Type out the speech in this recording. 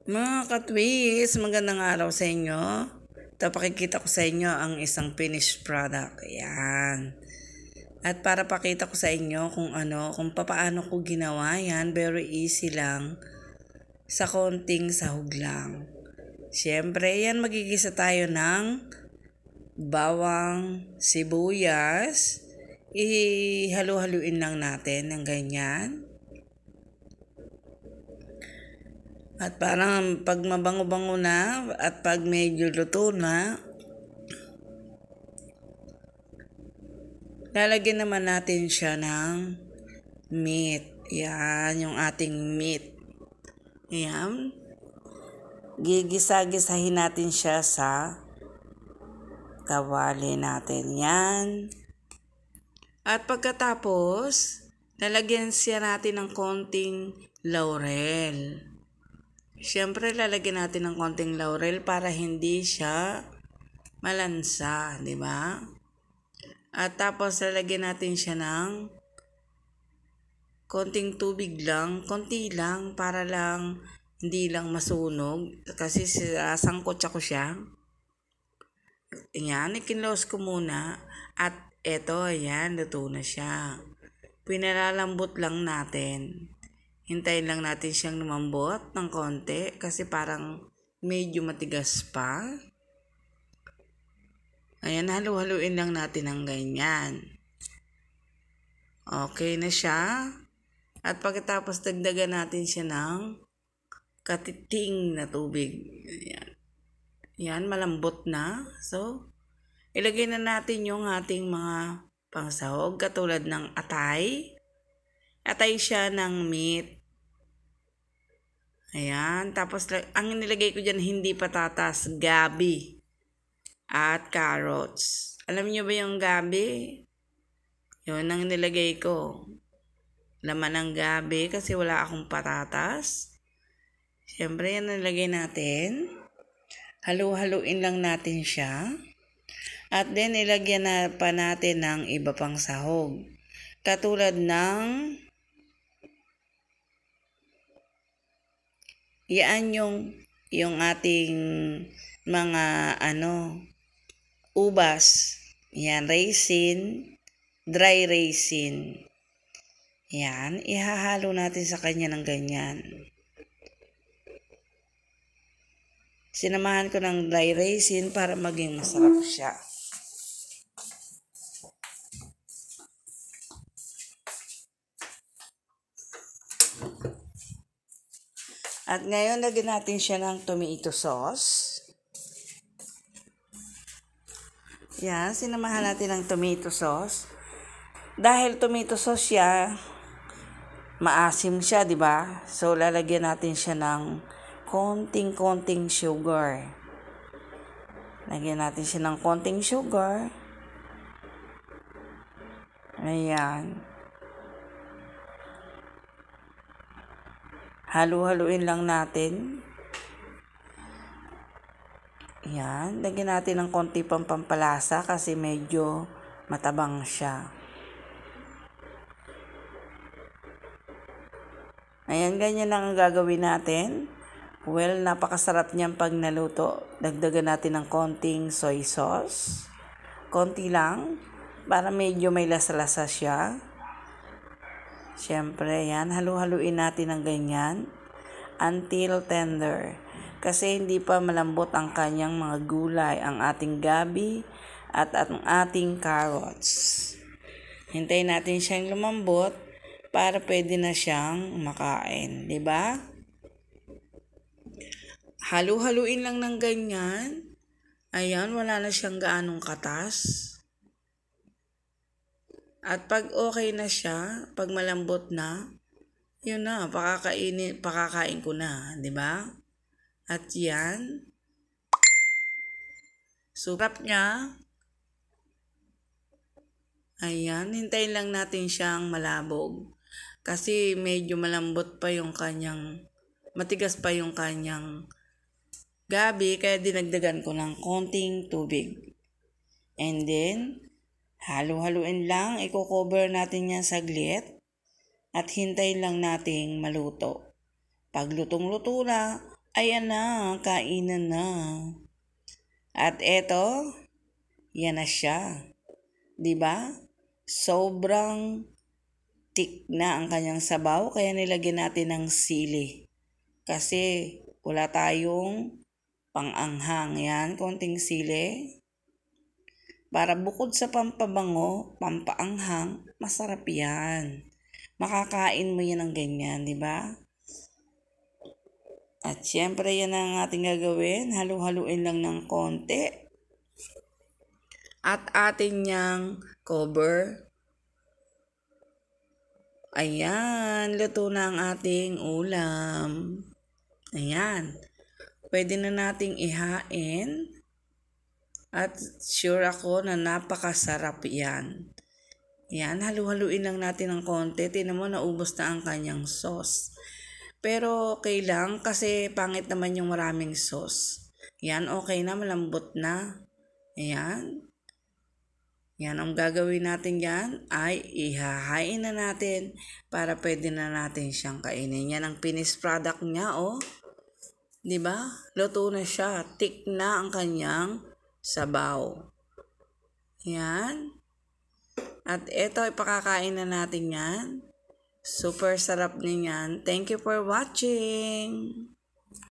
Mga katwis, magandang araw sa inyo. Ito, pakikita ko sa inyo ang isang finished product. Ayan. At para pakita ko sa inyo kung paano ko ginawa yan, very easy lang. Sa konting sahog lang. Siyempre, yan magigisa tayo ng bawang, sibuyas. Ihalo-haluin lang natin ng ganyan. At parang pag mabango-bango na at pag medyo luto na, lalagyan naman natin siya ng meat. Yan, yung ating meat. Yan. Gigisa-gisahin natin siya sa kawali natin. Yan. At pagkatapos, lalagyan siya natin ng konting laurel. Siyempre, lalagyan natin ng konting laurel para hindi siya malansa, di ba? At tapos, lalagyan natin siya ng konting tubig lang, konti lang, para lang hindi lang masunog. Kasi sasangkot ako siya. Ayan, ikinlos ko muna. At eto, ayan, luto na siya. Pinalalambot lang natin. Hintayin lang natin siyang lumambot ng konti kasi parang medyo matigas pa. Ayan, halu-haluin lang natin ng ganyan. Okay na siya. At pagkatapos dagdagan natin siya ng katiting na tubig. Ayan. Ayan, malambot na. So, ilagay na natin yung ating mga pangsahog katulad ng atay. Atay siya ng meat. Ayan. Tapos, ang nilagay ko dyan, hindi patatas, gabi. At carrots. Alam niyo ba yung gabi? Yun ang nilagay ko. Laman ng gabi kasi wala akong patatas. Siyempre, yan nilagay natin. Halu-haluin lang natin siya. At then, ilagyan na pa natin ng iba pang sahog. Katulad ng yan yung ating mga ubas. Yan, raisin, dry raisin. Yan, ihahalo natin sa kanya ng ganyan. Sinamahan ko ng dry raisin para maging masarap siya. At ngayon, lagyan natin siya ng tomato sauce. Yan, sinamahan natin ng tomato sauce. Dahil tomato sauce siya, maasim siya, di ba? So, lalagyan natin siya ng konting sugar. Lagyan natin siya ng konting sugar. Ayan. Halu-haluin lang natin. Ayan. Lagyan natin ng konti pang pampalasa kasi medyo matabang siya. Ayan, ganyan lang ang gagawin natin. Well, napakasarap niyan pag naluto. Dagdagan natin ng konting soy sauce. Konti lang. Para medyo may lasa-lasa siya. Siyempre, yan. Halu-haluin natin ng ganyan. Until tender. Kasi hindi pa malambot ang kanyang mga gulay. Ang ating gabi at ang ating carrots. Hintayin natin siyang lumambot para pwede na siyang makain. Diba? Halu-haluin lang ng ganyan. Ayan, wala na siyang gaanong katas. At pag okay na siya, pag malambot na, yun na, pakakain ko na, di ba? At yan, sarap niya. Ayan, hintayin lang natin siyang malabog. Kasi medyo malambot pa yung kanyang, matigas pa yung kanyang gabi, kaya dinagdagan ko ng konting tubig. And then, halu-haluin lang, i-cover natin yan saglit at hintayin lang nating maluto. Pag lutong-luto na, Ayan na, kainan na. At eto, yan na siya. 'Di ba? Sobrang thick na ang kanyang sabaw, kaya nilagyan natin ng sili. Kasi wala tayong pang-anghang. Yan, konting sili. Para bukod sa pampabango, pampaanghang, masarap yan. Makakain mo yan ng ganyan, di ba? At syempre yan ang ating gagawin. Halu-haluin lang ng konti. At atin niyang cover. Ayan, luto na ang ating ulam. Ayan, pwede na nating ihain. At sure ako na napakasarap yan. Yan, halu-haluin lang natin ng konti. Tingnan mo, naubos na ang kanyang sauce. Pero okay lang kasi pangit naman yung maraming sauce. Yan, okay na, malambot na. Ayan. Yan, ang gagawin natin yan ay ihahain na natin para pwede na natin siyang kainin. Yan ang finished product niya, oh. 'Di ba? Luto na siya. Thick na ang kanyang sabaw. Yan. At ito, ipakakain na natin yan. Super sarap niyan. Thank you for watching.